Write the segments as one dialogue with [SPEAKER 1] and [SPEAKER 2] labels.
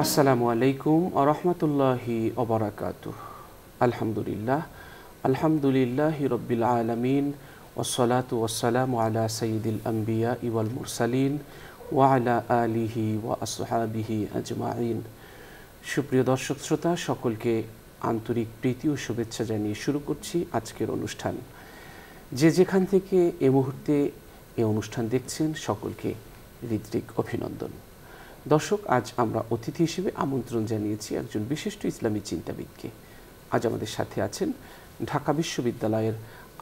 [SPEAKER 1] আসসালামু আলাইকুম ওয়া রাহমাতুল্লাহি ওয়া বারাকাতুহু। আলহামদুলিল্লাহ আলহামদুলিল্লাহি রাব্বিল আলামিন ওয়াসসালাতু ওয়াসসালামু আলা সাইয়্যিদিল আম্বিয়া ওয়াল মুরসালিন ওয়া আলা আলিহি ওয়া আসহাবিহি আজমাইন। সুপ্রিয় দর্শক শ্রোতা, সকলকে আন্তরিক প্রীতি ও শুভেচ্ছা জানিয়ে শুরু করছি আজকের অনুষ্ঠান। যে যেখান থেকে এই মুহূর্তে এই অনুষ্ঠান দেখছেন সকলকে হৃদয়িক অভিনন্দন। দর্শক, আজ আমরা অতিথি হিসেবে আমন্ত্রণ জানিয়েছি একজন বিশিষ্ট ইসলামী চিন্তাবিদকে। আজ আমাদের সাথে আছেন ঢাকা বিশ্ববিদ্যালয়ের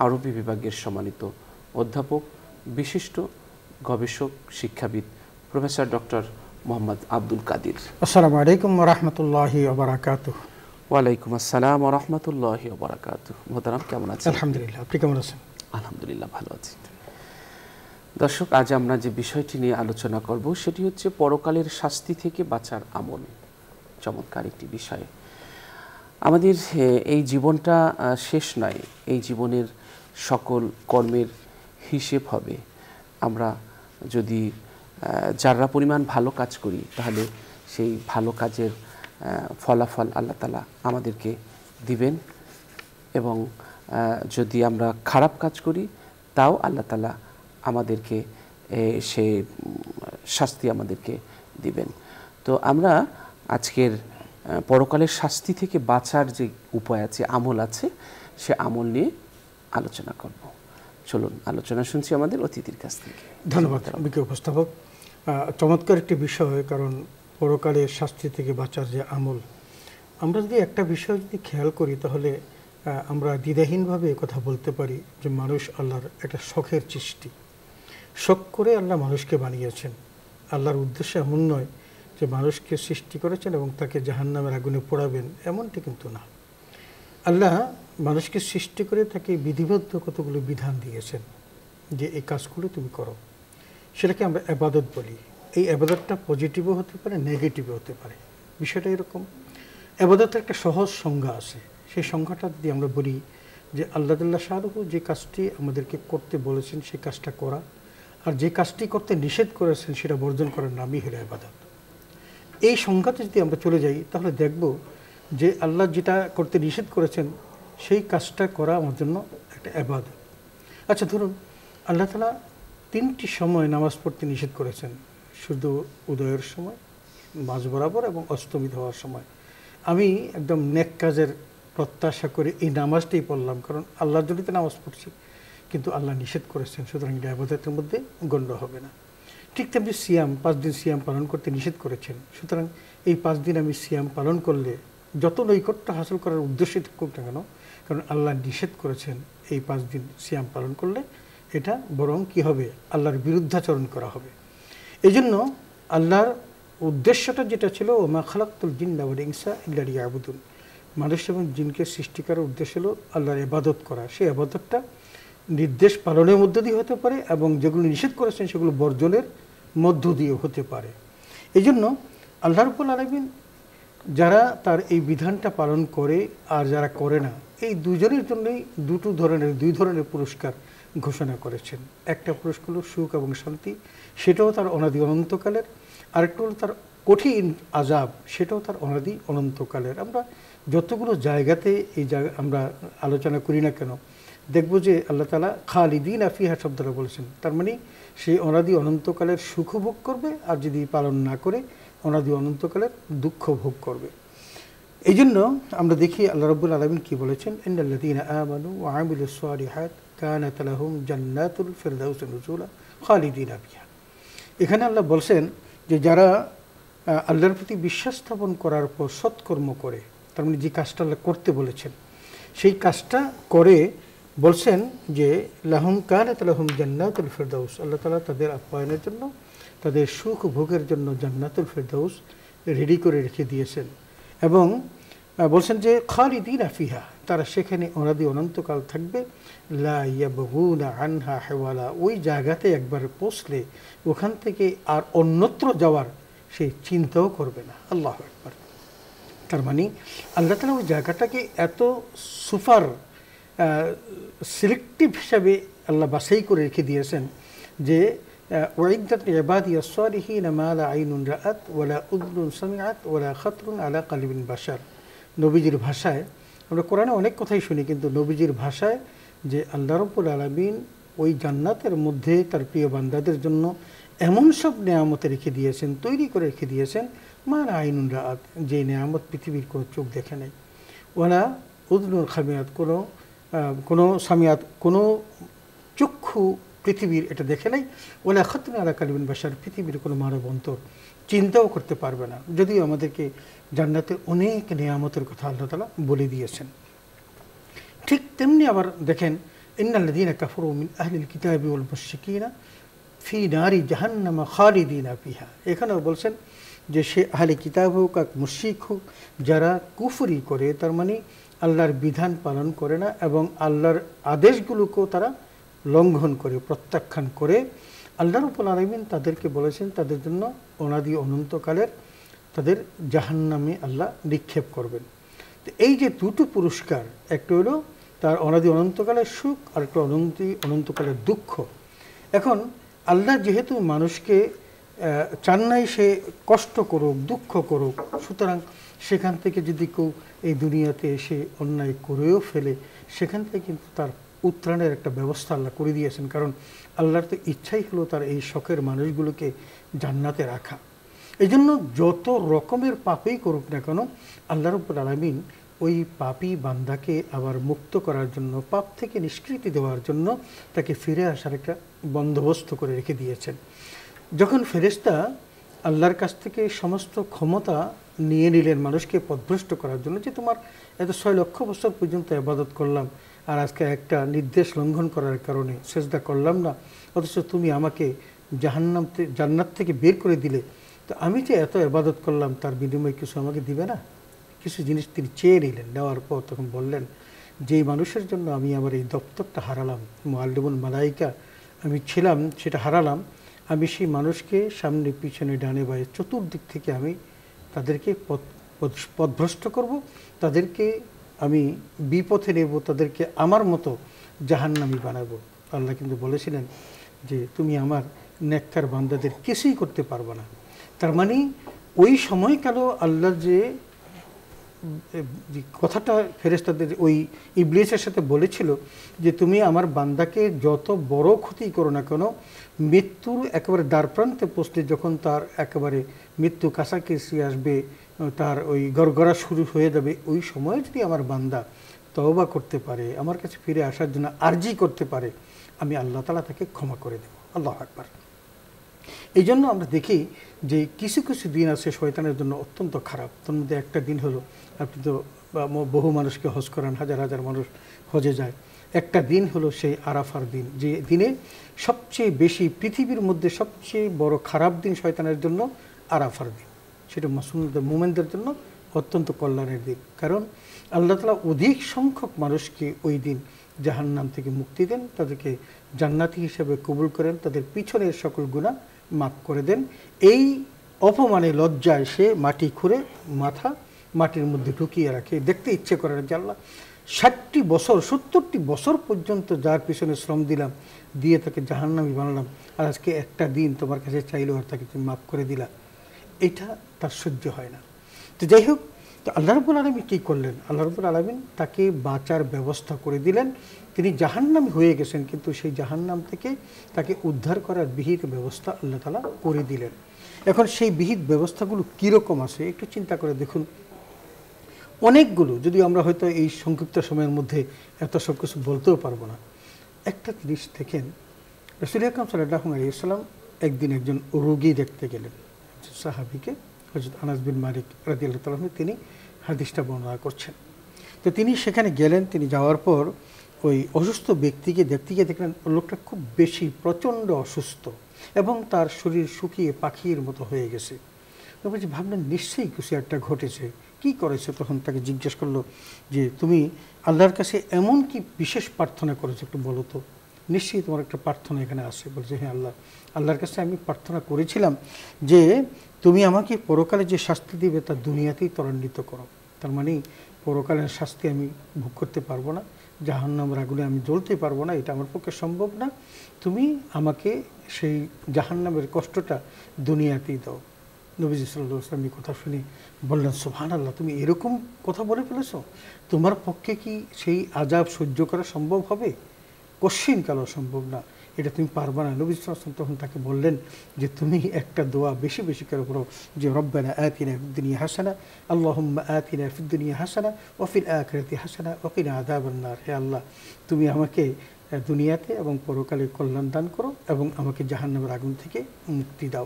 [SPEAKER 1] আরবি বিভাগের সম্মানিত অধ্যাপক, বিশিষ্ট গবেষক, শিক্ষাবিদ প্রফেসর ডক্টর মোহাম্মদ আব্দুল কাদির।
[SPEAKER 2] আসসালামু আলাইকুম ওয়া রাহমাতুল্লাহি ওয়া বারাকাতুহু।
[SPEAKER 1] ওয়ালাইকুম আসসালাম ওয়া রাহমাতুল্লাহি ওয়া বারাকাতুহু। মোহতারাম, কেমন আছেন?
[SPEAKER 2] আলহামদুলিল্লাহ, আপনি কেমন আছেন?
[SPEAKER 1] আলহামদুলিল্লাহ, ভালো আছি। দর্শক, আজ আমরা যে বিষয়টি নিয়ে আলোচনা করব সেটি হচ্ছে পরকালের শাস্তি থেকে বাঁচার আমল। চমৎকার একটি বিষয়। আমাদের এই জীবনটা শেষ নয়, এই জীবনের সকল কর্মের হিসেব হবে। আমরা যদি যারা পরিমাণ ভালো কাজ করি তাহলে সেই ভালো কাজের ফলাফল আল্লাহ তাআলা আমাদেরকে দিবেন, এবং যদি আমরা খারাপ কাজ করি তাও আল্লাহ তাআলা আমাদেরকে সে শাস্তি আমাদেরকে দিবেন। তো আমরা আজকের পরকালের শাস্তি থেকে বাঁচার যে উপায় আছে, আমল আছে, সে আমল নিয়ে আলোচনা করব। চলুন আলোচনা শুনছি আমাদের অতিথির কাছ থেকে।
[SPEAKER 2] ধন্যবাদ বিজ্ঞ উপস্থাপক। চমৎকার একটি বিষয়, কারণ পরকালের শাস্তি থেকে বাঁচার যে আমল, আমরা যদি একটা বিষয় যদি খেয়াল করি তাহলে আমরা দ্বিধাহীনভাবে কথা বলতে পারি যে মানুষ আল্লাহর একটা শখের সৃষ্টি। শখ করে আল্লাহ মানুষকে বানিয়েছেন। আল্লাহর উদ্দেশ্য এমন নয় যে মানুষকে সৃষ্টি করেছেন এবং তাকে জাহান্নামের আগুনে পোড়াবেন, এমনটি কিন্তু না। আল্লাহ মানুষকে সৃষ্টি করে তাকে বিধিবদ্ধ কতগুলো বিধান দিয়েছেন যে এই কাজগুলো তুমি করো। সেটাকে আমরা ইবাদত বলি। এই ইবাদতটা পজিটিভও হতে পারে, নেগেটিভও হতে পারে। বিষয়টা এরকম। ইবাদতের একটা সহজ সংজ্ঞা আছে। সেই সংখ্যাটা যদি আমরা বলি যে আল্লাহ তাআলা শাহরুহু যে কাজটি আমাদেরকে করতে বলেছেন সেই কাজটা করা, আর যে কাজটি করতে নিষেধ করেছেন সেটা বর্জন করার নামই হলো ইবাদত। এই সংখ্যাতে যদি আমরা চলে যাই তাহলে দেখব যে আল্লাহ যেটা করতে নিষেধ করেছেন সেই কাজটা করা আমার জন্য একটা ইবাদত। আচ্ছা, ধরুন আল্লাহ তাআলা 3টি সময় নামাজ পড়তে নিষেধ করেছেন, শুধু উদয়ের সময়, মাঝ বরাবর এবং অস্তমিত হওয়ার সময়। আমি একদম নেক কাজের প্রত্যাশা করে এই নামাজটাই পড়লাম, কারণ আল্লাহর জন্য তো নামাজ পড়ছি, কিন্তু আল্লাহ নিষেধ করেছেন, সুতরাং এটা ইবাদতের মধ্যে গণ্য হবে না। ঠিক তেমনি সিয়াম, 5 দিন সিয়াম পালন করতে নিষেধ করেছেন, সুতরাং এই 5 দিন আমি সিয়াম পালন করলে যত নৈকট্য হাসিল করার উদ্দেশ্যে থাকুক না কেন, কারণ আল্লাহ নিষেধ করেছেন এই 5 দিন সিয়াম পালন করলে এটা বরং কি হবে, আল্লাহর বিরুদ্ধাচরণ করা হবে। এই জন্য আল্লাহর উদ্দেশ্যটা যেটা ছিল, ওমা খালাকতুল জিন্না ওয়াল ইনসা ইল্লা লিয়াবুদুন, মানুষ এবং জিনকে সৃষ্টি করার উদ্দেশ্য হলো আল্লাহর ইবাদত করা। সেই ইবাদতটা নির্দেশ পালনের মধ্য দিয়ে হতে পারে এবং যেগুলো নিষেধ করেছেন সেগুলো বর্জনের মধ্য দিয়ে হতে পারে। এই জন্য আল্লাহ রাব্বুল আলামিন যারা তার এই বিধানটা পালন করে আর যারা করে না, এই দুজনের জন্যই দুই ধরনের পুরস্কার ঘোষণা করেছেন। একটা পুরস্কার হলো সুখ এবং শান্তি, সেটাও তার অনাদি অনন্তকালের। আরেকটা হলো তার কঠিন আযাব, সেটাও তার অনাদি অনন্তকালের। আমরা যতগুলো জায়গাতে এই আমরা আলোচনা করি না কেন, দেখব যে আল্লাহ তাআলা খালিদিনা ফিহা শব্দটা বলেছেন। তার মানে সেই অনাদি অনন্তকালের সুখ ভোগ করবে, আর যদি পালন না করে অনাদি অনন্তকালের দুঃখ ভোগ করবে। এই জন্য আমরা দেখি আল্লাহ রাব্বুল আলামিন কি বলেছেন, ইন্নাল্লাযীনা আমানু ওয়া আমিলুস সালিহাত কানাত লাহুম জান্নাতুল ফিরদাউস নুজুলা খালিদিনা ফিহা। এখানে আল্লাহ বলছেন যে যারা আল্লাহর প্রতি বিশ্বাস স্থাপন করার পর সৎকর্ম করে, তার মানে যে কাজটা আল্লাহ করতে বলেছেন সেই কাজটা করে, বলছেন যে লাহুম কানাত লাহুম জান্নাতুল ফিরদাউস, আল্লাহ তাআলা তাদের আপ্যায়নের জন্য, তাদের সুখ ভোগের জন্য জান্নাতুল ফিরদাউস রেডি করে রেখে দিয়েছেন। এবং বলছেন যে খালিদিনা ফিহা, তারা সেখানে অনাদি অনন্তকাল থাকবে। লা ইয়াবগুনা আনহা হিওয়ালা, ওই জায়গাতে একবার পৌঁছলে ওখান থেকে আর অন্যত্র যাওয়ার সে চিন্তাও করবে না। আল্লাহু আকবার। তার মানে আল্লাহ তাআলা ওই জায়গাটাকে এত সুপার সিলেক্টিভ হিসাবে আল্লাহ বাছাই করে রেখে দিয়েছেন যে ওয়াইদাত ইবাদিয়াস সালিহিন মা লা আইনুন রাআত ওয়ালা উযনুন সামিআত ওয়ালা খাতরুন আলা কলবিন বাশার। নবীজির ভাষায় আমরা কোরআনে অনেক কথাই শুনি, কিন্তু নবীজির ভাষায় যে আল্লাহ রাব্বুল আলামিন ওই জান্নাতের মধ্যে তার প্রিয় বান্দাদের জন্য এমন সব নেয়ামত রেখে দিয়েছেন, তৈরি করে রেখে দিয়েছেন, মা লা আইনুন রাআত, যে নেয়ামত পৃথিবীর কোনো চোখ দেখে নাই, ওয়ালা উযনুন সামিআত, কোনো সামিআত, কোনো চক্ষু পৃথিবীর এটা দেখে নাই, ওলা খাতরুন আলা কলবিন বাশার, পৃথিবীর কোনো মানব অন্তর চিন্তাও করতে পারবে না। যদিও আমাদেরকে জান্নাতের অনেক নিয়ামতের কথা আল্লাহ তাআলা বলে দিয়েছেন। ঠিক তেমনি আবার দেখেন, ইন্নাল্লাযীনা কাফারু মিন আহলিল কিতাবি ওয়াল মুশরিকিনা ফি নারি জাহান্নাম খালিদিনা ফিহা। এখানেও বলছেন যে সে আহলে কিতাব হোক আর মুশরিক হোক, যারা কুফরি করে, তার মানে আল্লাহর বিধান পালন করে না এবং আল্লাহর আদেশগুলোকেও তারা লঙ্ঘন করে, প্রত্যাখ্যান করে, আল্লাহ রাব্বুল আলামিন তাদেরকে বলেছেন তাদের জন্য অনাদি অনন্তকালের তাদের জাহান্নামে আল্লাহ নিক্ষেপ করবেন। তো এই যে দুটো পুরস্কার, একটা হলো তার অনাদি অনন্তকালের সুখ আর একটা অনন্তকালের দুঃখ। এখন আল্লাহ যেহেতু মানুষকে চান নাই সে কষ্ট করুক, দুঃখ করুক, সুতরাং সেখান থেকে যদি কেউ এই দুনিয়াতে এসে অন্যায় করেও ফেলে, সেখান থেকে কিন্তু তার উত্তরণের একটা ব্যবস্থা আল্লাহ করে দিয়েছেন। কারণ আল্লাহর তো ইচ্ছাই হলো তার এই শখের মানুষগুলোকে জান্নাতে রাখা। এই জন্য যত রকমের পাপই করুক না কেন, আল্লাহ রাব্বুল আলামিন ওই পাপী বান্দাকে আবার মুক্ত করার জন্য, পাপ থেকে নিষ্কৃতি দেওয়ার জন্য তাকে ফিরে আসার একটা বন্দোবস্ত করে রেখে দিয়েছেন। যখন ফেরেশতা আল্লাহর কাছ থেকে সমস্ত ক্ষমতা নিয়ে নিলেন মানুষকে পথভ্রষ্ট করার জন্য, যে তোমার এত 6 লক্ষ বছর পর্যন্ত ইবাদত করলাম আর আজকে একটা নির্দেশ লঙ্ঘন করার কারণে সেজদা করলাম না, অথচ তুমি আমাকে জান্নাত থেকে বের করে দিলে, তো আমি যে এত ইবাদত করলাম তার বিনিময়ে কিছু আমাকে দিবে না? কিছু জিনিস তিনি চেয়ে নিলেন। নেওয়ার পর তখন বললেন, যেই মানুষের জন্য আমি আমার এই দপ্তরটা হারালাম, মুআল্লিমুল মালাইকা আমি ছিলাম, সেটা হারালাম, আমি সেই মানুষকে সামনে পিছনে ডানে বাঁয়ে চতুর্দিক থেকে আমি তাদেরকে পথভ্রষ্ট করব, তাদেরকে আমি বিপথে নেব, তাদেরকে আমার মতো জাহান্নামী বানাবো। আল্লাহ কিন্তু বলেছিলেন যে তুমি আমার নেককার বান্দাদের কিছুই করতে পারবে না। তার মানে ওই সময়কাল আল্লাহ যে কথাটা ফেরেশতাদের ওই ইবলিসের সাথে বলেছিল যে তুমি আমার বান্দাকে যত বড় ক্ষতি করো না কেন, মৃত্যুর একেবারে দ্বারপ্রান্তে পৌঁছলে যখন তার একেবারে মৃত্যু কাছাকাছি আসবে, তার ওই গড়গড়া শুরু হয়ে যাবে, ওই সময় যদি আমার বান্দা তওবা করতে পারে, আমার কাছে ফিরে আসার জন্য আরজি করতে পারে, আমি আল্লাহ তাআলা তাকে ক্ষমা করে দেব। আল্লাহু আকবার। এই জন্য আমরা দেখি যে কিছু কিছু দিন আছে শয়তানের জন্য অত্যন্ত খারাপ। তার মধ্যে একটা দিন হলো, আপনি তো বহু মানুষকে হজ করান, হাজার হাজার মানুষ হজে যায়, একটা দিন হলো সেই আরাফার দিন, যে দিনে সবচেয়ে বেশি পৃথিবীর মধ্যে সবচেয়ে বড় খারাপ দিন শয়তানের জন্য আরাফার দিন। সেটা মুমিনদের জন্য অত্যন্ত কল্যাণের দিন, কারণ আল্লাহ তাআলা অধিক সংখ্যক মানুষকে ওই দিন জাহান্নাম থেকে মুক্তি দেন, তাদেরকে জান্নাতি হিসেবে কবুল করেন, তাদের পিছনের সকল গুনাহ মাফ করে দেন। এই অপমানে লজ্জায় সে মাটি খুঁড়ে মাথা মাটির মধ্যে ঢুকিয়ে রাখে, দেখতে ইচ্ছে করে না যে আল্লাহ 60টি বছর 70টি বছর পর্যন্ত যার পিছনে শ্রম দিলাম, দিয়ে তাকে জাহান্নামী বানালাম, আর আজকে একটা দিন তোমার কাছে চাইলেও আর তাকে তুমি মাফ করে দিলা, এটা তার সহ্য হয় না। তো যাই হোক, তো আল্লাহ রাব্বুল আলামিন কী করলেন? আল্লাহ রাব্বুল আলামিন তাকে বাঁচার ব্যবস্থা করে দিলেন। তিনি জাহান্নামী হয়ে গেছেন, কিন্তু সেই জাহান্নাম থেকে তাকে উদ্ধার করার বিহিত ব্যবস্থা আল্লাহ তাআলা করে দিলেন। এখন সেই বিহিত ব্যবস্থাগুলো কীরকম আছে একটু চিন্তা করে দেখুন। অনেকগুলো, যদিও আমরা হয়তো এই সংক্ষিপ্ত সময়ের মধ্যে এত সব কিছু বলতেও পারবো না। একটা জিনিস দেখেন, রাসূল আকরাম সাল্লাল্লাহু আলাইহি ওয়াসাল্লাম একদিন একজন রোগী দেখতে গেলেন, সাহাবীকে, হযরত আনাস বিন মালিক রাদিয়াল্লাহু তাআলা তিনি হাদিসটা বর্ণনা করছেন। তো তিনি সেখানে গেলেন, তিনি যাওয়ার পর ওই অসুস্থ ব্যক্তিকে দেখতে গিয়ে দেখলেন লোকটা খুব বেশি প্রচণ্ড অসুস্থ এবং তার শরীর শুকিয়ে পাখির মতো হয়ে গেছে। তো বলছি, ভাবলেন নিশ্চয়ই কিছু একটা ঘটেছে, কি করেছে? তখন তাকে জিজ্ঞেস করলো যে তুমি আল্লাহর কাছে এমন কি বিশেষ প্রার্থনা করেছো, একটু বলো তো, নিশ্চয়ই তোমার একটা প্রার্থনা এখানে আছে। বলছে, হ্যাঁ আল্লাহর কাছে আমি প্রার্থনা করেছিলাম যে তুমি আমাকে পরকালে যে শাস্তি দিবে তা দুনিয়াতেই ত্বরান্বিত করো। তার মানে পরকালের শাস্তি আমি ভোগ করতে পারবো না, জাহান্নামের আগুনে আমি জ্বলতে পারবো না, এটা আমার পক্ষে সম্ভব না, তুমি আমাকে সেই জাহান্নামের কষ্টটা দুনিয়াতেই দাও। নবীজি সাল্লাল্লাহু আলাইহি ওয়াসাল্লাম এই কথা শুনে বললেন, সুবহানাল্লাহ, তুমি এরকম কথা বলে ফেলেছো, তোমার পক্ষে কি সেই আযাব সহ্য করা সম্ভব হবে? কশ্চিন কালও সম্ভব না, এটা তুমি পারবা না। নবী সাল্লাল্লাহু আলাইহি ওয়াসাল্লাম তখন তাকে বললেন যে তুমি একটা দোয়া বেশি বেশি করে পড়ো, যে রব্বানা আতিনা ফিদ দুনিয়া হাসানা, আল্লাহুম্মা আতিনা ফিদ দুনিয়া হাসানা ওয়া ফিল আখিরাতি হাসানা ওয়া কিনা আযাবান নার। হে আল্লাহ, তুমি আমাকে দুনিয়াতে এবং পরকালে কল্যাণ দান করো এবং আমাকে জাহান্নামের আগুন থেকে মুক্তি দাও।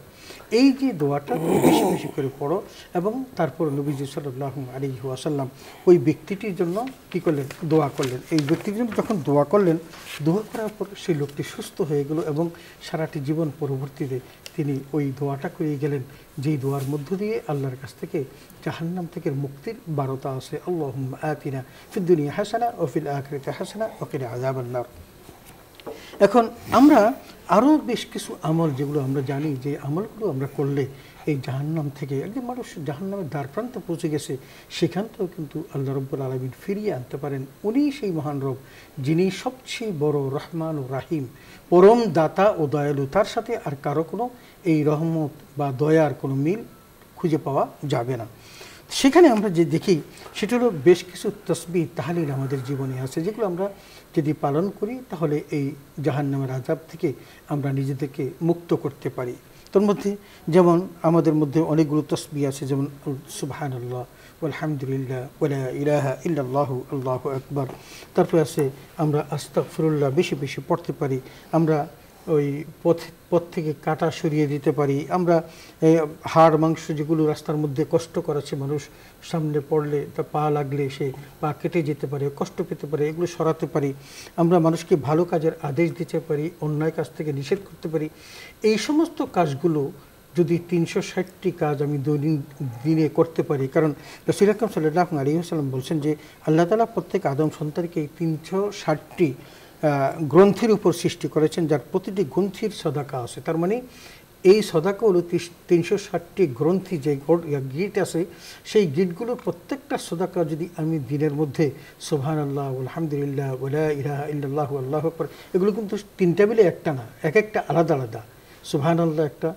[SPEAKER 2] এই যে দোয়াটা তুমি বেশি বেশি করে পড়ো। এবং তারপর নবীজি সাল্লাল্লাহু আলাইহি ওয়াসাল্লাম ওই ব্যক্তিটির জন্য কী করলেন? দোয়া করলেন। এই ব্যক্তির জন্য যখন দোয়া করলেন, দোয়া করার পর সেই লোকটি সুস্থ হয়ে গেল এবং সারাটি জীবন পরবর্তীতে তিনি ওই দোয়াটা করে গেলেন, যেই দোয়ার মধ্য দিয়ে আল্লাহর কাছ থেকে জাহান্নাম থেকে মুক্তির বারতা আছে। আল্লাহুম্মা আতিনা ফিদ দুনিয়া হাসানা ওয়া ফিল আখিরাতি হাসানা ওয়া কিনা আযাবান নার। এখন আমরা আরও বেশ কিছু আমল, যেগুলো আমরা জানি যে আমলগুলো আমরা করলে এই জাহান্নাম থেকে, একজন মানুষ জাহান্নামের দ্বারপ্রান্তে পৌঁছে গেছে, সেখান থেকেও কিন্তু আল্লাহ রাব্বুল আলামিন ফিরিয়ে আনতে পারেন। উনি সেই মহান রব, যিনি সবচেয়ে বড় রহমান ও রাহিম, পরম দাতা ও দয়ালু। তার সাথে আর কারো কোনো এই রহমত বা দয়ার কোনো মিল খুঁজে পাওয়া যাবে না। সেখানে আমরা যে দেখি সেটা হলো বেশ কিছু তসবিহ তাহলিল আমাদের জীবনে আছে, যেগুলো আমরা যদি পালন করি তাহলে এই জাহান্নামের আযাব থেকে আমরা নিজেদেরকে মুক্ত করতে পারি। তার মধ্যে যেমন আমাদের মধ্যে অনেকগুলো তসবিহ আছে, যেমন সুবহানাল্লাহ, আলহামদুলিল্লাহ, ওয়ালা ইলাহা ইল্লাল্লাহু, আল্লাহু আকবার। তারপরে আছে আমরা আস্তাগফিরুল্লাহ বেশি বেশি পড়তে পারি। আমরা ওই পথ থেকে কাটা সরিয়ে দিতে পারি। আমরা হাড় মাংস যেগুলো রাস্তার মধ্যে কষ্ট করাচ্ছে, মানুষ সামনে পড়লে তা পা লাগলে সে পা কেটে যেতে পারে, কষ্ট পেতে পারে, এগুলো সরাতে পারি। আমরা মানুষকে ভালো কাজের আদেশ দিতে পারি, অন্যায় কাজ থেকে নিষেধ করতে পারি। এই সমস্ত কাজগুলো যদি 360টি কাজ আমি দৈনিক দিনে করতে পারি, কারণ রাসূল আকরাম সাল্লাল্লাহু আলাইহি ওয়াসাল্লাম বলছেন যে আল্লাহ তাআলা প্রত্যেক আদম সন্তানকে এই 360টি গ্রন্থির উপর সৃষ্টি করেছেন, যার প্রতিটি গ্রন্থির সদাকা আছে। তার মানে এই সদাকা হলো 360টি গ্রন্থি, যে গিট আছে, সেই গিটগুলোর প্রত্যেকটা সদাকা যদি আমি দিনের মধ্যে সুবহানাল্লাহ, আলহামদুলিল্লাহ, ওয়ালা ইলাহা ইল্লাল্লাহু, আল্লাহু আকবার, এগুলো কিন্তু তিনটা মিলে একটা না, এক একটা আলাদা আলাদা। সুবহানাল্লাহ একটা,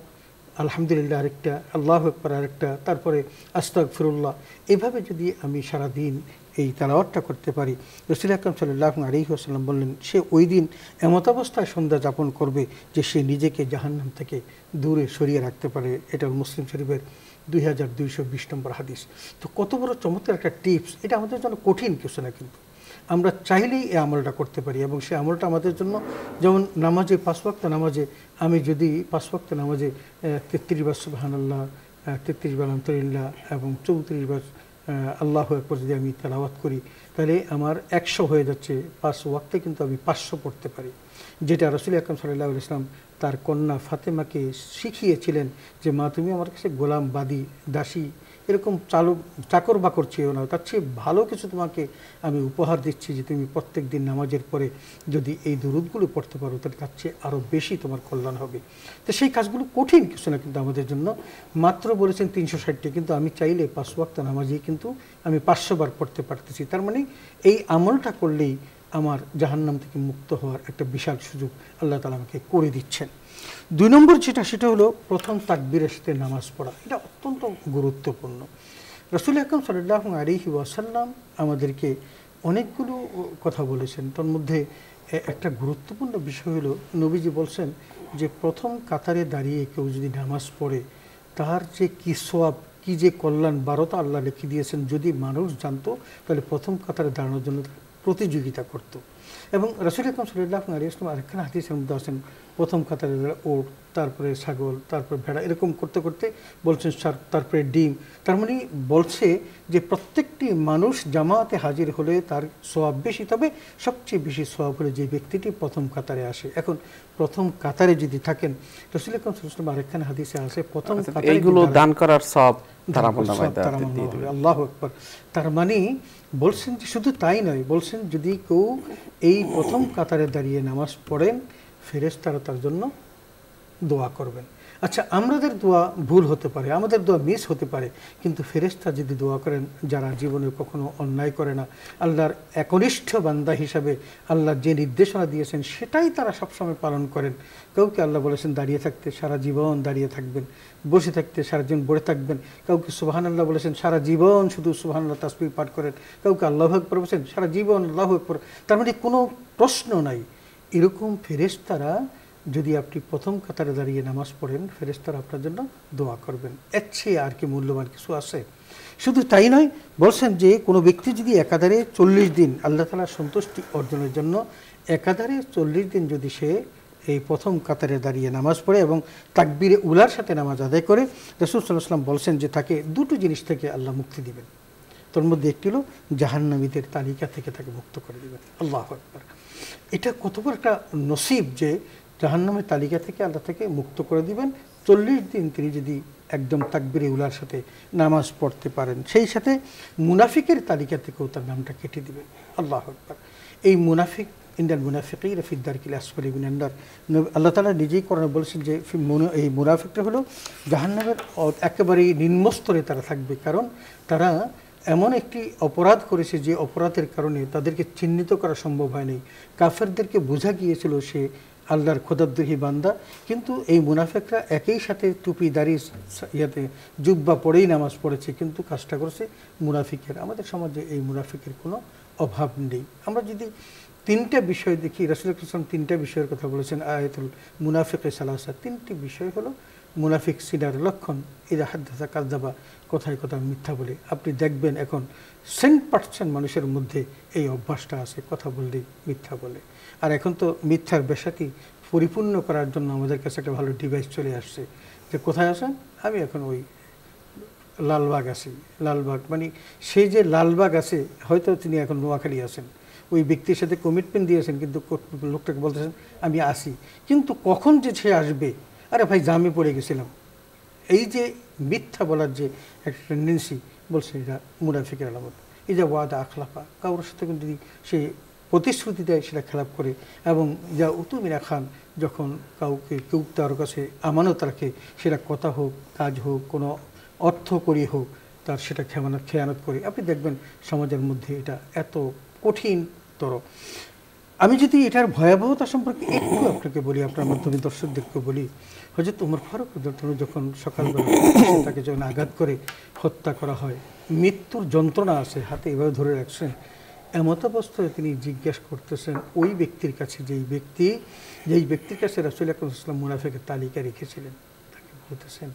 [SPEAKER 2] আলহামদুলিল্লাহ আরেকটা, আল্লাহু আকবার আরেকটা, তারপরে আস্তাগফিরুল্লাহ। এভাবে যদি আমি সারাদিন এই তেলাওয়াতটা করতে পারি, রাসূল আকরাম সাল্লাল্লাহু আলাইহি ওয়াসাল্লাম বললেন সে ওই দিন এমত অবস্থায় সন্ধ্যা যাপন করবে যে সে নিজেকে জাহান্নাম থেকে দূরে সরিয়ে রাখতে পারে। এটা মুসলিম শরীফের 2220 নম্বর হাদিস। তো কত বড় চমৎকার একটা টিপস! এটা আমাদের জন্য কঠিন কিছু না, কিন্তু আমরা চাইলেই এই আমলটা করতে পারি। এবং সেই আমলটা আমাদের জন্য, যেমন নামাজে 5 ওয়াক্ত নামাজে আমি যদি 5 ওয়াক্ত নামাজে 33 বার সুবহানাল্লাহ, 33 বার আলহামদুলিল্লাহ এবং 34 বার আল্লাহু আকবার যদি আমি তেলাওয়াত করি, তাহলে আমার 100 হয়ে যাচ্ছে। 5 ওয়াক্তে কিন্তু আমি 500 পড়তে পারি, যেটা রাসূল আকরাম সাল্লাল্লাহু আলাইহি ওয়াসাল্লাম তার কন্যা ফাতেমাকে শিখিয়েছিলেন যে মা, তুমি আমার কাছে গোলাম, বাদী, দাসী, এরকম চাকর বাকর চেয়েও না, তার চেয়ে ভালো কিছু তোমাকে আমি উপহার দিচ্ছি, যে তুমি প্রত্যেক দিন নামাজের পরে যদি এই দুরূদগুলো পড়তে পারো, তাহলে তার চেয়ে আরও বেশি তোমার কল্যাণ হবে। তো সেই কাজগুলো কঠিন কিছু না কিন্তু আমাদের জন্য। মাত্র বলেছেন 360টি, কিন্তু আমি চাইলে 5 ওয়াক্ত নামাজেই কিন্তু আমি 500 বার পড়তে পারতেছি। তার মানে এই আমলটা করলেই আমার জাহান্নাম থেকে মুক্ত হওয়ার একটা বিশাল সুযোগ আল্লাহ তাআলা আমাকে করে দিচ্ছেন। 2 নম্বর যেটা, সেটা হলো প্রথম তাকবীরের সাথে নামাজ পড়া। এটা অত্যন্ত গুরুত্বপূর্ণ। রাসূল আকরাম সাল্লাল্লাহু আলাইহি ওয়াসাল্লাম আমাদেরকে অনেকগুলো কথা বলেছেন। তার মধ্যে একটা গুরুত্বপূর্ণ বিষয় হলো, নবীজি বলছেন যে প্রথম কাতারে দাঁড়িয়ে কেউ যদি নামাজ পড়ে, তার যে কি সওয়াব, কি যে কল্যাণ, 12টা আল্লাহ লিখে দিয়েছেন। যদি মানুষ জানতো, তাহলে প্রথম কাতারে দাঁড়ানোর জন্য প্রতিযোগিতা করত। এবং রাসূল আকরাম সাল্লাল্লাহু আলাইহি ওয়াসাল্লাম আরেকখানা হাদিসের মধ্যে আছেন, প্রথম কাতারে ওট, তারপরে ছাগল, তারপরে ভেড়া, এরকম করতে করতে বলছেন তারপরে ডিম। তার মানে বলছে যে প্রত্যেকটি মানুষ জামাতে হাজির হলে তার সওয়াব বেশি, তবে সবচেয়ে বেশি সওয়াব হলে যে ব্যক্তিটি প্রথম কাতারে আসে। এখন প্রথম কাতারে যদি থাকেন, রাসূল আকরাম সাল্লাল্লাহু আলাইহি ওয়াসাল্লাম আরেকখানা হাদিসে আছে, প্রথম কাতারে
[SPEAKER 1] এইগুলো দান করার সওয়াব
[SPEAKER 2] আল্লাহু আকবার। তার মানে বলছেন যে শুধু তাই নয়, বলছেন যদি কেউ এই প্রথম কাতারে দাঁড়িয়ে নামাজ পড়েন, ফেরেশতারা তার জন্য দোয়া করবেন। আচ্ছা, আমাদের দোয়া ভুল হতে পারে, আমাদের দোয়া মিস হতে পারে, কিন্তু ফেরেশতা যদি দোয়া করেন, যারা জীবনে কখনো অন্যায় করে না, আল্লাহর একনিষ্ঠ বান্দা হিসাবে আল্লাহ যে নির্দেশনা দিয়েছেন সেটাই তারা সবসময় পালন করেন। কাউকে আল্লাহ বলেছেন দাঁড়িয়ে থাকতে, সারা জীবন দাঁড়িয়ে থাকবেন, বসে থাকতে সারা জীবন বসে থাকবেন। কাউকে সুবহানাল্লাহ বলেছেন, সারা জীবন শুধু সুবহানাল্লাহ তাসবিহ পাঠ করেন। কাউকে আল্লাহু আকবার বলেছেন, সারা জীবন আল্লাহু আকবার। তার মানে কোনো প্রশ্ন নাই। এরকম ফেরেশতারা যদি আপনি প্রথম কাতারে দাঁড়িয়ে নামাজ পড়েন, ফেরেশতারা আপনার জন্য দোয়া করবেন। এর চেয়ে আর কি মূল্যবান কিছু আছে? শুধু তাই নয়, বলছেন যে কোনো ব্যক্তি যদি একাধারে 40 দিন আল্লাহ তাআলার সন্তুষ্টি অর্জনের জন্য একাধারে 40 দিন যদি সে এই প্রথম কাতারে দাঁড়িয়ে নামাজ পড়ে এবং তাকবীরে উলার সাথে নামাজ আদায় করে, রাসূল সাল্লাল্লাহু আলাইহি ওয়াসাল্লাম বলছেন যে তাকে দুটো জিনিস থেকে আল্লাহ মুক্তি দিবেন। তোর মধ্যে একটি হলো জাহান্নামীদের তালিকা থেকে তাকে মুক্ত করে দিবেন। আল্লাহু আকবার! এটা কত বড় একটা নসিব যে জাহান্নামের তালিকা থেকে আল্লাহ থেকে মুক্ত করে দিবেন 40 দিন তিনি যদি একদম তাকবীরে উলার সাথে নামাজ পড়তে পারেন। সেই সাথে মুনাফিকের তালিকা থেকেও তার নামটা কেটে দিবেন। আল্লাহু আকবার! এই মুনাফিক, ইন্নাল মুনাফিকিনা ফি দারকিল আসফালি মিনান নার, আল্লাহ তাআলা নিজেই কোরআনে বলেছেন যে এই মুনাফিকরা হলো জাহান্নামের একেবারেই নিম্নস্তরে তারা থাকবে। কারণ তারা এমন একটি অপরাধ করেছে যে অপরাধের কারণে তাদেরকে চিহ্নিত করা সম্ভব হয়নি। কাফেরদেরকে বোঝা গিয়েছিল সে আল্লাহর খোদাদ্রোহী বান্দা, কিন্তু এই মুনাফিকরা একই সাথে টুপি দাড়ি ইয়াতে জুব্বা পরেই নামাজ পড়েছে, কিন্তু কাজটা করেছে মুনাফিকের। আমাদের সমাজে এই মুনাফিকের কোনো অভাব নেই। আমরা যদি তিনটা বিষয় দেখি, রাসূল সাল্লাল্লাহু আলাইহি ওয়াসাল্লাম তিনটা বিষয়ের কথা বলেছেন, আয়াতুল মুনাফিকে সালাসা, তিনটি বিষয় হলো মুনাফিক সিনার লক্ষণ। ইদা হাদ্দাসা কাযাবা, কথায় কথা মিথ্যা বলে। আপনি দেখবেন এখন 100% মানুষের মধ্যে এই অভ্যাসটা আছে, কথা বললেই মিথ্যা বলে। আর এখন তো মিথ্যার বেশাতি পরিপূর্ণ করার জন্য আমাদের কাছে একটা ভালো ডিভাইস চলে আসছে, যে কোথায় আছেন, আমি এখন ওই লালবাগ আছি। লালবাগ মানে সে যে লালবাগ আছে, হয়তো তিনি এখন নোয়াখালী আছেন, ওই ব্যক্তির সাথে কমিটমেন্ট দিয়েছেন, কিন্তু লোকটাকে বলতেছেন আমি আসি, কিন্তু কখন যে সে আসবে, আরে ভাই জামে পড়ে গেছিলাম। এই যে মিথ্যা বলার যে একটা টেন্ডেন্সি, বলছে এটা মুনাফিকের আলামত। এই যে ওয়াদা আখলাফা, কারোর সাথে যদি সে প্রতিশ্রুতি দেয় সেটা খেলাপ করে, এবং যা উতুমিনা খান, যখন কেউ তার কাছে আমানত রাখে, সেটা কথা হোক, কাজ হোক, কোনো অর্থ করি হোক, তার সেটা খেয়ানত করে। আপনি দেখবেন সমাজের মধ্যে এটা এত কঠিনতর। আমি যদি এটার ভয়াবহতা সম্পর্কে একটু আপনাকে বলি, আপনার মাধ্যমে দর্শকদেরকে বলি, হযরত ওমর ফারুক যখন সকালবেলা তাকে যখন আঘাত করে হত্যা করা হয়, মৃত্যুর যন্ত্রণা আছে, হাতে এভাবে ধরে রাখছেন, এমত অবস্থায় তিনি জিজ্ঞাসা করতেছেন ওই ব্যক্তির কাছে, যেই ব্যক্তির কাছে রাসূল আকরাম সাল্লাল্লাহু আলাইহি ওয়াসাল্লাম মুনাফিকের তালিকা রেখেছিলেন, তাকে বলতেছেন,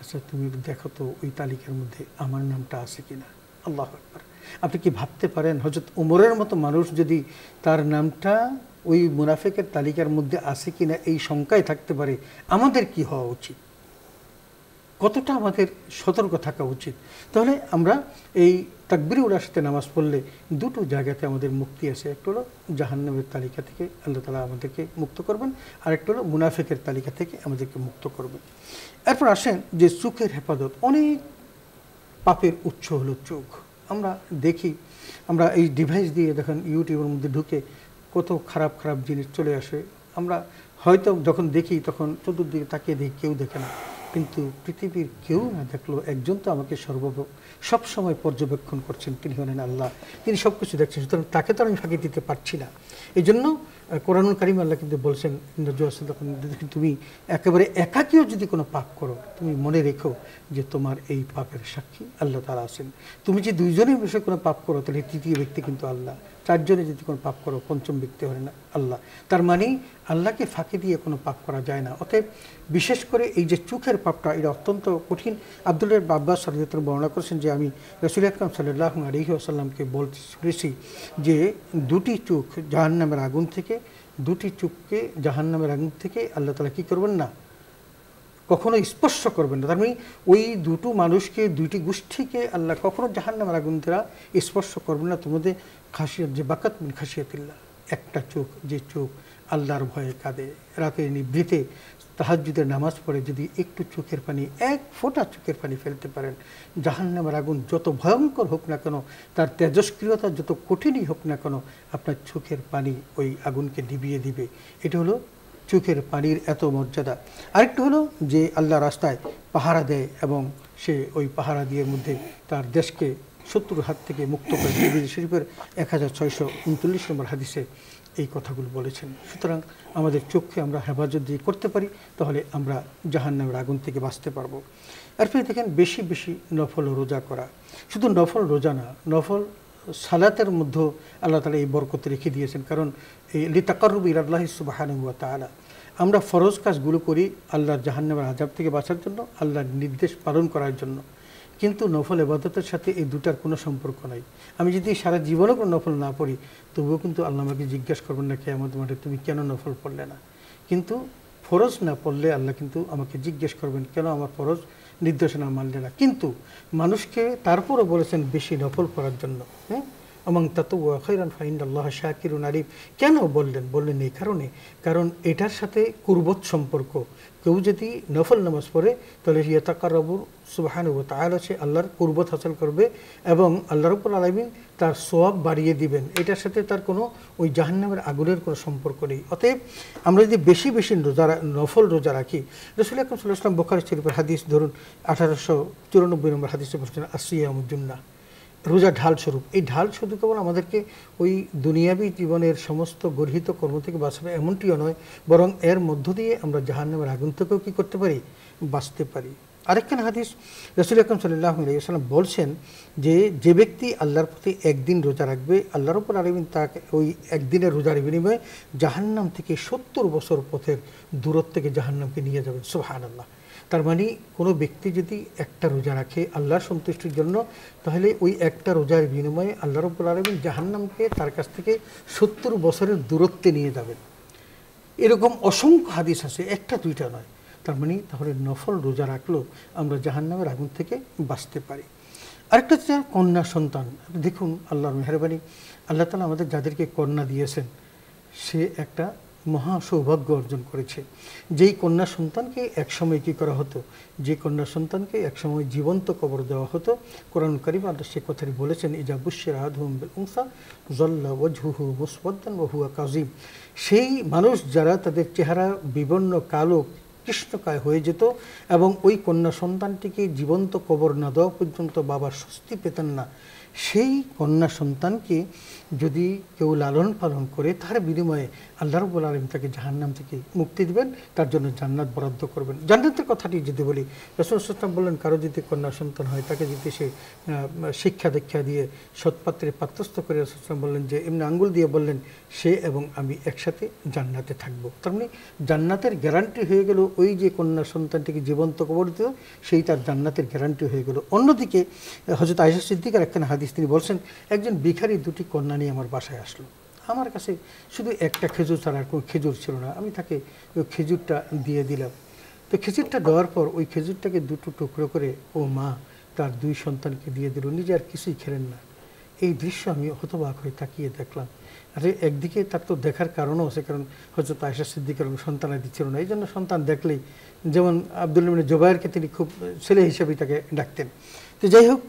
[SPEAKER 2] আচ্ছা তুমি দেখো তো ওই তালিকার মধ্যে আমার নামটা আছে কিনা। আল্লাহু আকবার! আপনি কি ভাবতে পারেন হযরত ওমরের মতো মানুষ যদি তার নামটা ওই মুনাফিকের তালিকার মধ্যে আছে কিনা এই শঙ্কায় থাকতে পারে, আমাদের কি হওয়া উচিত, কতটা আমাদের সতর্ক থাকা উচিত? তাহলে আমরা এই তাকবীরে উলার সাথে নামাজ পড়লে দুটো জায়গাতে আমাদের মুক্তি আছে। একটা হলো জাহান্নামের তালিকা থেকে আল্লাহ তাআলা আমাদেরকে মুক্ত করবেন, আর একটা হলো মুনাফিকের তালিকা থেকে আমাদেরকে মুক্ত করবেন। এরপর আসেন যে চোখের হেফাজত। অনেক পাপের উৎস হলো চোখ। আমরা দেখি, আমরা এই ডিভাইস দিয়ে দেখেন ইউটিউবের মধ্যে ঢুকে কত খারাপ খারাপ জিনিস চলে আসে। আমরা হয়তো যখন দেখি তখন চতুর্দিকে তাকিয়ে দেখি, কেউ দেখে না, কিন্তু পৃথিবীর কেউ না দেখলো একজন তো আমাকে সব সময় পর্যবেক্ষণ করছেন, তিনি হলেন আল্লাহ, তিনি সব কিছু দেখছেন। সুতরাং তাকে তো আমি ফাঁকি দিতে পারছি না। এই জন্য কোরআনুল কারীম আল্লাহ কিন্তু বলছেন, তুমি একেবারে একাকীও যদি কোনো পাপ করো, তুমি মনে রেখো যে তোমার এই পাপের সাক্ষী আল্লাহ তাআলা আছেন। তুমি যে দুইজনের বিষয়ে কোনো পাপ করো, তাহলে তৃতীয় ব্যক্তি কিন্তু আল্লাহ। চারজনে যদি কোনো পাপ করো, পঞ্চম ব্যক্তি হলেন আল্লাহ। তার মানে আল্লাহকে ফাঁকি দিয়ে কোনো পাপ করা যায় না। অতএব বিশেষ করে এই যে চোখের পাপটা, এটা অত্যন্ত কঠিন। আব্দুল্লাহ ইবনে আব্বাস রাদিয়াল্লাহু আনহু বর্ণনা করেছেন যে আমি রাসূল আকরাম সাল্লাল্লাহু আলাইহি ওয়াসাল্লামকে বলতে শুনেছি যে দুটি চোখ জাহান্নামের আগুন থেকে, দুটি চোখকে জাহান্নামের আগুন থেকে আল্লাহ তাআলা কি করবেন না, কখনো স্পর্শ করবেন না। তার মানে ওই দুটো মানুষকে, দুইটি গোষ্ঠীকে আল্লাহ কখনো জাহান্নামের আগুন দ্বারা স্পর্শ করবেন না। তোমাদের খাসিয়াত যে বাকাত মিন খাসিয়াতিল্লাহ, একটা চোখ, যে চোখ আল্লাহর ভয়ে কাঁদে, রাতে নিভৃতে তাহাজ্জুদের নামাজ পড়ে, যদি একটু চোখের পানি, এক ফোঁটা চোখের পানি ফেলতে পারেন, জাহান্নামের আগুন যত ভয়ঙ্কর হোক না কেন, তার তেজস্ক্রিয়তা যত কঠিনই হোক না কেন, আপনার চোখের পানি ওই আগুনকে নিভিয়ে দিবে। এটা হলো চোখের পানির এত মর্যাদা। আরেকটু হলো যে আল্লাহ রাস্তায় পাহারা দেয় এবং সে ওই পাহারা দিয়ে মধ্যে তার দেশকে শত্রুর হাত থেকে মুক্ত করে। তিরমিজি শরীফের 1639 নম্বর হাদিসে এই কথাগুলো বলেছেন। সুতরাং আমাদের চোখকে আমরা হেফাজত দিয়ে করতে পারি, তাহলে আমরা জাহান্নামের আগুন থেকে বাঁচতে পারবো। এরপরে দেখেন বেশি বেশি নফল রোজা করা। শুধু নফল রোজা না, নফল সালাতের মধ্যে আল্লাহ তাআলা এই বরকত রেখে দিয়েছেন। কারণ এই লিতাকাররুবু ইলাল্লাহি সুবহানাহু ওয়া তাআলা, আমরা ফরজ কাজগুলো করি আল্লাহর জাহান্নামের আযাব থেকে বাঁচার জন্য, আল্লাহর নির্দেশ পালন করার জন্য। কিন্তু নফল ইবাদতের সাথে এই দুটার কোনো সম্পর্ক নাই। আমি যদি সারা জীবনে কোনো নফল না পড়ি, তবুও কিন্তু আল্লাহ আমাকে জিজ্ঞাসা করবেন না কিয়ামত মাঠে তুমি কেন নফল পড়লে না। কিন্তু ফরজ না পড়লে আল্লাহ কিন্তু আমাকে জিজ্ঞেস করবেন কেন আমার ফরজ নির্দেশনা মানলে না। কিন্তু মানুষকে তারপরও বলেছেন বেশি নফল পড়ার জন্য। হ্যাঁ, আমাং তাতাওয়া খায়রান ফাইন্নাল্লাহা শাকিরুন আলিম। কেন বললেন এই কারণে, কারণ এটার সাথে কুরবত সম্পর্ক। কেউ যদি নফল নামাজ পড়ে তাহলে ইয়াতাকাররাবু সুবহানাহু ওয়া তাআলা, সে আল্লাহর কুরবত হাসিল করবে এবং আল্লাহ রাব্বুল আলামিন তার সওয়াব বাড়িয়ে দিবেন। এটার সাথে তার কোনো ওই জাহান্নামের আগুনের কোনো সম্পর্ক নেই। অতএব আমরা যদি বেশি বেশি নফল রোজা রাখি, রাসূল আকরাম সাল্লাল্লাহু আলাইহি ওয়াসাল্লাম বুখারী শরীফের হাদিস ধরুন 1894 নম্বর হাদিসে বলছেন আসিয়ামুজ জুন্নাহ, রোজা ঢাল স্বরূপ। এই ঢাল শুধু কেবল আমাদেরকে ওই দুনিয়াবী জীবনের সমস্ত গর্হিত কর্ম থেকে বাঁচাবে এমনটিও নয়, বরং এর মধ্য দিয়ে আমরা জাহান্নামের আগুন থেকেও কী করতে পারি, বাঁচতে পারি। আরেকখান হাদিস রাসূল আকরাম সাল্লাল্লাহু আলাইহি ওয়াসাল্লাম বলছেন যে ব্যক্তি আল্লাহর প্রতি একদিন রোজা রাখবে, আল্লাহ রাব্বুল আলামিন তাকে ওই একদিনের রোজার বিনিময়ে জাহান্নাম থেকে 70 বছর পথের দূরত্ব থেকে জাহান্নামকে নিয়ে যাবেন। সুবহানাল্লাহ। তার মানে কোনো ব্যক্তি যদি একটা রোজা রাখে আল্লাহর সন্তুষ্টির জন্য, তাহলে ওই একটা রোজার বিনিময়ে আল্লাহ রাব্বুল আলামিন জাহান্নামকে তার কাছ থেকে 70 বছরের দূরত্বে নিয়ে যাবেন। এরকম অসংখ্য হাদিস আছে, একটা দুইটা নয়। তার মানে তাহলে নফল রোজা রাখলেও আমরা জাহান্নামের আগুন থেকে বাঁচতে পারি। আরেকটা হচ্ছে কন্যা সন্তান। দেখুন আল্লাহর মেহেরবানি, আল্লাহ তাআলা আমাদের যাদেরকে কন্যা দিয়েছেন সে একটা মহা সৌভাগ্য অর্জন করেছে। যেই কন্যা সন্তানকে একসময় কী করা হতো, যে কন্যা সন্তানকে একসময় জীবন্ত কবর দেওয়া হতো, কোরআন কারীম আল্লাহ সে কথাটি বলেছেন, ইজা বুশিরা আহাদুহুম বিল উনসা যাল্লা ওয়াজহুহু মুসওয়াদ্দান ওয়া হুয়া কাযীম। সেই মানুষ যারা তাদের চেহারা বিবর্ণ কালো কৃষ্ণকায় হয়ে যেত এবং ওই কন্যা সন্তানটিকে জীবন্ত কবর না দেওয়া পর্যন্ত বাবার স্বস্তি পেতেন না, সেই কন্যা সন্তানকে যদি কেউ লালন পালন করে তার বিনিময়ে আল্লাহ রাব্বুল আলামিন তাকে জাহান্নাম থেকে মুক্তি দিবেন, তার জন্য জান্নাত বরাদ্দ করবেন। জান্নাতের কথাটি যদি বলি, রাসূল সাল্লাল্লাহু আলাইহি ওয়াসাল্লাম বললেন কারো যদি কন্যা সন্তান হয় তাকে যদি সে শিক্ষা দীক্ষা দিয়ে সৎপাত্রে পাত্রস্থ করে, রাসূল সাল্লাল্লাহু আলাইহি ওয়াসাল্লাম বললেন যে এমনি আঙ্গুল দিয়ে বললেন সে এবং আমি একসাথে জান্নাতে থাকবো। তার মানে জান্নাতের গ্যারান্টি হয়ে গেল, ওই যে কন্যা সন্তানটিকে জীবন্ত কবর দিল সেই তার জান্নাতের গ্যারান্টি হয়ে গেল। অন্যদিকে হযরত আয়েশা সিদ্দিকার একখানা হাদিস, তিনি বলছেন একজন ভিখারি দুটি কন্যা নিয়ে আমার বাসায় আসলো। আমার কাছে শুধু একটা খেজুর ছাড়া আর কোনো খেজুর ছিল না। আমি তাকে ওই খেজুরটা দিয়ে দিলাম। তো খেজুরটা দেওয়ার পর ওই খেজুরটাকে দুটো টুকরো করে ও মা তার দুই সন্তানকে দিয়ে দিল, নিজে আর কিছুই খেলেন না। এই দৃশ্য আমি হতবাক হয়ে তাকিয়ে দেখলাম। আরে একদিকে তার তো দেখার কারণও আছে, কারণ হযরত আয়েশা সিদ্দিকার সন্তানাদি ছিল না, এই জন্য সন্তান দেখলেই, যেমন আব্দুল্লাহ ইবনে জুবায়েরকে তিনি খুব ছেলে হিসেবেই তাকে ডাকতেন। তো যাই হোক,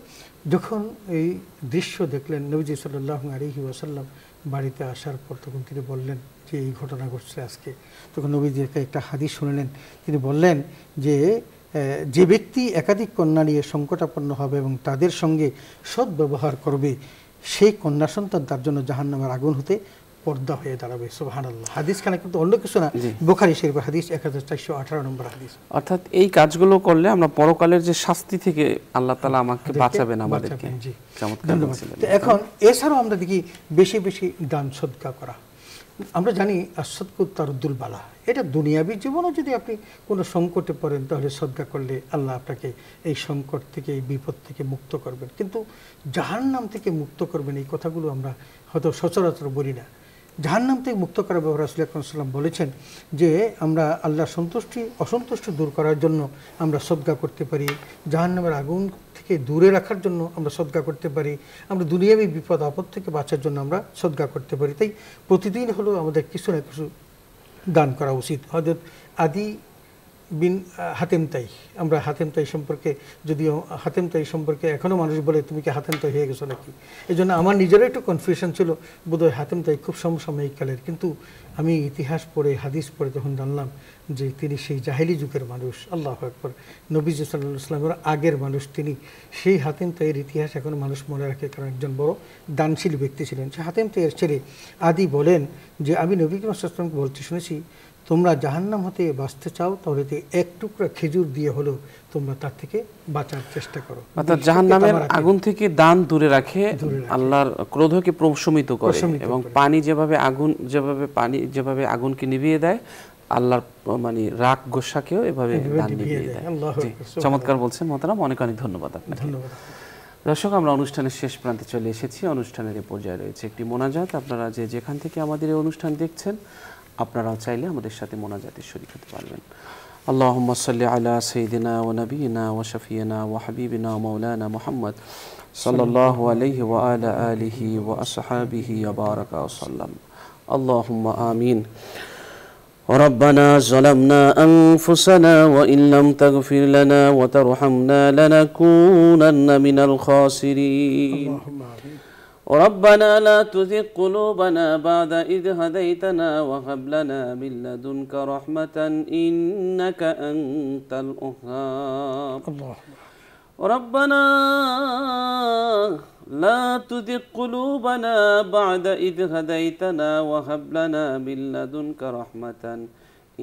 [SPEAKER 2] যখন এই দৃশ্য দেখলেন নবীজি সাল্লাল্লাহু আলাইহি ওয়াসাল্লাম বাড়িতে আসার পর তখন তিনি বললেন যে এই ঘটনা ঘটছে আজকে। তখন নবীজিকে একটা হাদিস শুনলেন, তিনি বললেন যে ব্যক্তি একাধিক কন্যা নিয়ে সংকটাপন্ন হবে এবং তাদের সঙ্গে সদ্ব্যবহার করবে, সেই কন্যা সন্তান তার জন্য জাহান্নামের আগুন হতে পর্দা হয়ে দাঁড়াবে। সুবহানাল্লাহ। হাদিসখানা কিন্তু অন্য কিছু না, বুখারী শরীফের হাদিস 1418 নম্বর হাদিস।
[SPEAKER 1] অর্থাৎ এই কাজগুলো করলে আমরা পরকালের যে শাস্তি থেকে আল্লাহ তাআলা আমাকে বাঁচাবেন, আমাদেরকে। চমৎকার বলছিলেন।
[SPEAKER 2] তো এখন এছাড়াও আমরা দেখি বেশি বেশি দান সদকা করা। আমরা জানি আস-সাদকু তারুদ্দুল বালা, এটা দুনিয়াবী জীবনও যদি আপনি কোনো সংকটে পড়েন তাহলে সদকা করলে আল্লাহ আপনাকে এই সংকট থেকে, এই বিপদ থেকে মুক্ত করবেন। কিন্তু জাহান্নাম থেকে মুক্ত করবেন, এই কথাগুলো আমরা হয়তো সচরাচর বলি না। জাহান্নাম থেকে মুক্ত করার ব্যাপারে রাসূল আকরাম সাল্লাল্লাহু আলাইহি ওয়াসাল্লাম বলেছেন যে আমরা আল্লাহর অসন্তুষ্টি দূর করার জন্য আমরা সদকা করতে পারি, জাহান্নামের আগুন থেকে দূরে রাখার জন্য আমরা সদকা করতে পারি, আমরা দুনিয়াবী বিপদ আপদ থেকে বাঁচার জন্য আমরা সদকা করতে পারি। তাই প্রতিদিন হলো আমাদের কিছু না কিছু দান করা উচিত। হযরত আদি বিন হাতেম তাই। আমরা হাতেম তাই সম্পর্কে, যদিও হাতেম তাই সম্পর্কে এখনও মানুষ বলে তুমি কি হাতেম তাই হয়ে গেছো নাকি, এই জন্য আমার নিজেরও একটু কনফিউশন ছিল, বোধহয় হাতেম তাই খুব সমসাময়িক কালের। কিন্তু আমি ইতিহাস পড়ে হাদিস পড়ে তখন জানলাম যে তিনি সেই জাহেলি যুগের মানুষ, আল্লাহু আকবার, নবীজি সাল্লাল্লাহু আলাইহি ওয়াসাল্লামের আগের মানুষ তিনি। সেই হাতেম তাইয়ের ইতিহাস এখন মানুষ মনে রাখে, কারণ একজন বড় দানশীল ব্যক্তি ছিলেন। সে হাতেম তাইয়ের ছেলে আদি বলেন যে আমি নবী করিম সাল্লাল্লাহু আলাইহি ওয়াসাল্লামকে বলতে শুনেছি, তোমরা জাহান্নাম হতে বাঁচতে চাও তাহলে এক টুকরা খেজুর দিয়ে হলো তোমরা তার থেকে বাঁচার চেষ্টা করো।
[SPEAKER 1] অর্থাৎ জাহান্নামের আগুন থেকে দান দূরে রাখে, আল্লাহর ক্রোধকে প্রশমিত করে, এবং পানি যেভাবে আগুনকে নিভিয়ে দেয়, আল্লাহর মানে রাগ গোসাকেও এভাবে দান নিভিয়ে দেয়। চমৎকার বলছেন মোহতারাম, অনেক অনেক ধন্যবাদ আপনাকে। দর্শক, আমরা অনুষ্ঠানের শেষ প্রান্তে চলে এসেছি। অনুষ্ঠানের এই পর্যায়ে রয়েছে একটি মোনাজাত। আপনারা যেখান থেকে আমাদের এই অনুষ্ঠান দেখছেন, আপনারাও চাইলে আমাদের সাথে মোনাজাতে শরীক হতে পারবেন। আল্লাহুম্মা সাল্লি আলা সাইয়্যিদিনা ওয়া নাবিয়িনা ওয়া শাফিয়িনা ওয়া হাবিবিনা ওয়া মাওলানা মুহাম্মদ সাল্লাল্লাহু আলাইহি ওয়া আলা আলিহি ওয়া আসহাবিহি ওয়া বারাকা ওয়া সাল্লাম। আল্লাহুম্মা আমিন। ربنا ظلمنا أنفسنا وإن لم تغفر لنا وترحمنا لنكونن من الخاسرين. ربنا لا تزغ قلوبنا بعد إذ هديتنا وهب لنا من لدنك رحمة إنك أنت الوهاب. ربنا لا تزغ قلوبنا بعد إذ هديتنا وهب لنا من لدنك رحمة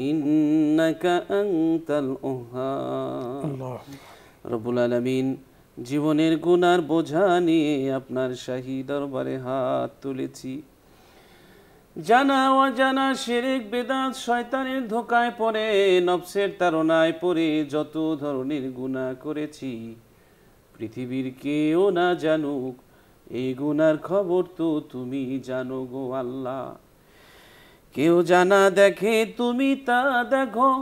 [SPEAKER 1] إنك أنت الوهاب. رب العالمين, জীবনের গুনার বোঝা নিয়ে আপনার শাহী দরবারে হাত তুলেছি। জানা অজানা শিরক বিদআত শয়তানের ধোঁকায় পড়ে, নফসের তাড়নায় পড়ে যত ধরনের গুনাহ করেছি, পৃথিবীর কেউ না জানুক এই গুনার খবর তো তুমি জানো গো আল্লাহ। কেউ জানা দেখে তুমি তা দেখো।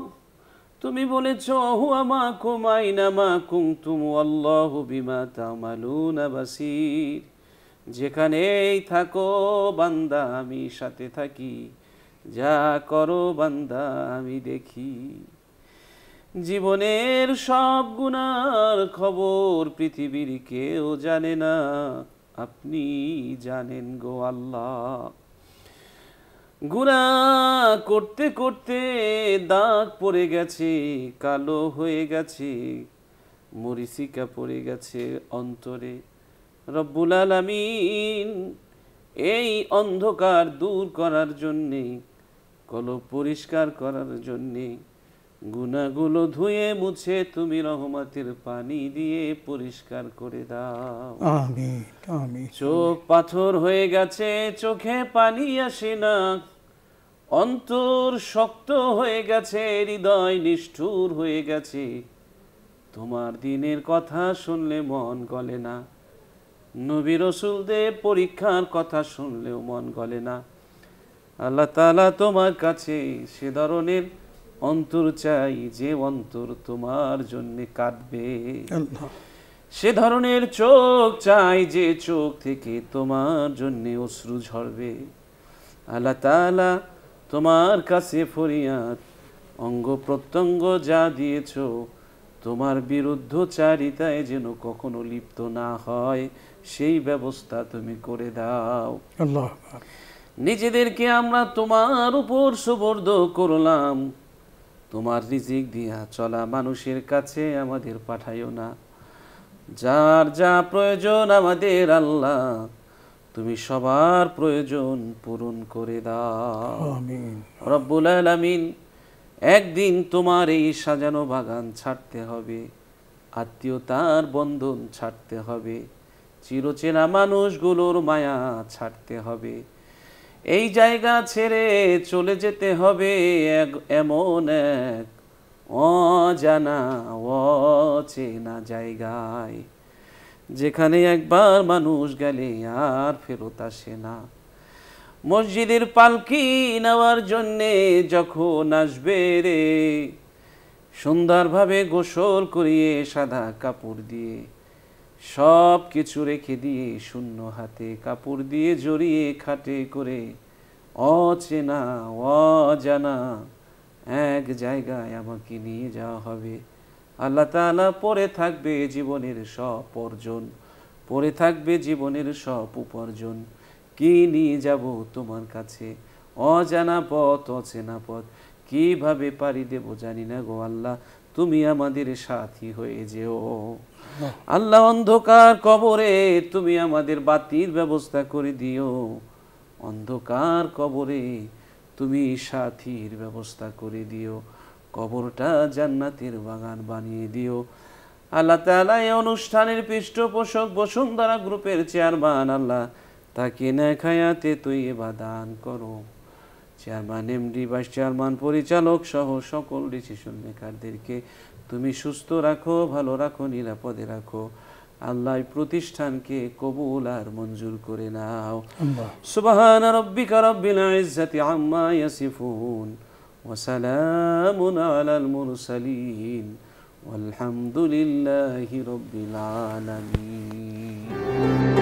[SPEAKER 1] তুমি বলেছ হুয়া মাকুম আইনামা কুনতুম আল্লাহু বিমা তা'মালুনা বাসীর। যেখানেই থাকো বান্দা আমি সাথে থাকি, যা করো বান্দা আমি দেখি। জীবনের সব গুনার খবর পৃথিবীর কেউ জানে না, আপনি জানেন গো আল্লাহ। গুনাহ করতে করতে দাগ পড়ে গেছে, কালো হয়ে গেছে, মরিচিকা পড়ে গেছে অন্তরে। রব্বুল আলামিন, এই অন্ধকার দূর করার জন্যে, কলব পরিষ্কার করার জন্যে, গুনাহগুলো ধুয়ে মুছে তুমি রহমতের পানি দিয়ে পরিষ্কার করে দাও।
[SPEAKER 2] আমিন আমিন।
[SPEAKER 1] চোখ পাথর হয়ে গেছে, চোখে পানি আসে না, অন্তর শক্ত হয়ে গেছে, হৃদয় নিষ্ঠুর হয়ে গেছে। তোমার দিনের কথা শুনলে মন গলে না, নবী রাসূলদের পরীক্ষার কথা শুনলেও মন গলে না। আল্লাহ তাআলা, তোমার কাছে সে ধরনের অন্তর চাই যে অন্তর তোমার জন্য কাঁদবে, সে ধরনের চোখ চাই যে চোখ থেকে তোমার জন্য অশ্রু ঝরবে। আল্লাহ তাআলা, তোমার কাছে ফরিয়াদ, অঙ্গ প্রত্যঙ্গ যা দিয়েছ তোমার বিরুদ্ধচারিতায় যেন কখনো লিপ্ত না হয়, সেই ব্যবস্থা তুমি করে দাও।
[SPEAKER 2] আল্লাহ,
[SPEAKER 1] নিজেদেরকে আমরা তোমার উপর সুবর্দ করলাম, তোমার রিজিক দিয়া চলা মানুষের কাছে আমাদের পাঠাইও না। যার যা প্রয়োজন আমাদের আল্লাহ, তুমি সবার প্রয়োজন পূরণ করে দাও।
[SPEAKER 2] আমিন।
[SPEAKER 1] রব্বুল আলামিন, একদিন তোমার এই সাজানো বাগান ছাড়তে হবে, আত্মীয়তার বন্ধন ছাড়তে হবে, চিরচেনা মানুষগুলোর মায়া ছাড়তে হবে, এই জায়গা ছেড়ে চলে যেতে হবে এমন এক অজানা অচেনা জায়গায়, যেখানে একবার মানুষ গেলে আর ফেরত আসে না। মসজিদের পালকি নেওয়ার জন্যে যখন আসবে রে, সুন্দরভাবে গোসল করিয়ে সাদা কাপড় দিয়ে সব কিছু রেখে দিয়ে শূন্য হাতে কাপড় দিয়ে জড়িয়ে খাটে করে অচেনা অজানা এক জায়গায় আমাকে নিয়ে যাওয়া হবে। আল্লাহ তাআলা পড়ে থাকবে জীবনের সব অর্জন, পড়ে থাকবে জীবনের সব উপার্জন। কি নিয়ে যাব তোমার কাছে, অজানা পথ অচেনা পথ, কিভাবে পাড়ি দেব জানি না গো আল্লাহ, তুমি আমাদের সাথী হয়ে যেও। আল্লাহ অন্ধকার কবরে তুমি আমাদের বাতির ব্যবস্থা করে দিও, অন্ধকার কবরে তুমি সাথীর ব্যবস্থা করে দিও, কবরটা জান্নাতের বাগান বানিয়ে দিও। আল্লাহ তাআলা এই অনুষ্ঠানের পৃষ্ঠপোষক বসুন্ধরা গ্রুপের চেয়ারম্যান, আল্লাহ তাকে নেক হায়াতে তৈয়বা দান করো। চেয়ারম্যান, এমডি, ভাইস চেয়ারম্যান, পরিচালক সহ সকল ডিসিশন মেকারদেরকে তুমি সুস্থ রাখো, ভালো রাখো, নিরাপদে রাখো। আল্লাহ প্রতিষ্ঠানকে কবুল আর মঞ্জুর করে নাও। সুবহান রাব্বিকা রাব্বিল ইজ্জাতি আম্মা ইয়াসিফুন ওয়া সালামুন আলাল মুরসালিন ওয়ালহামদুলিল্লাহি রাব্বিল আলামিন।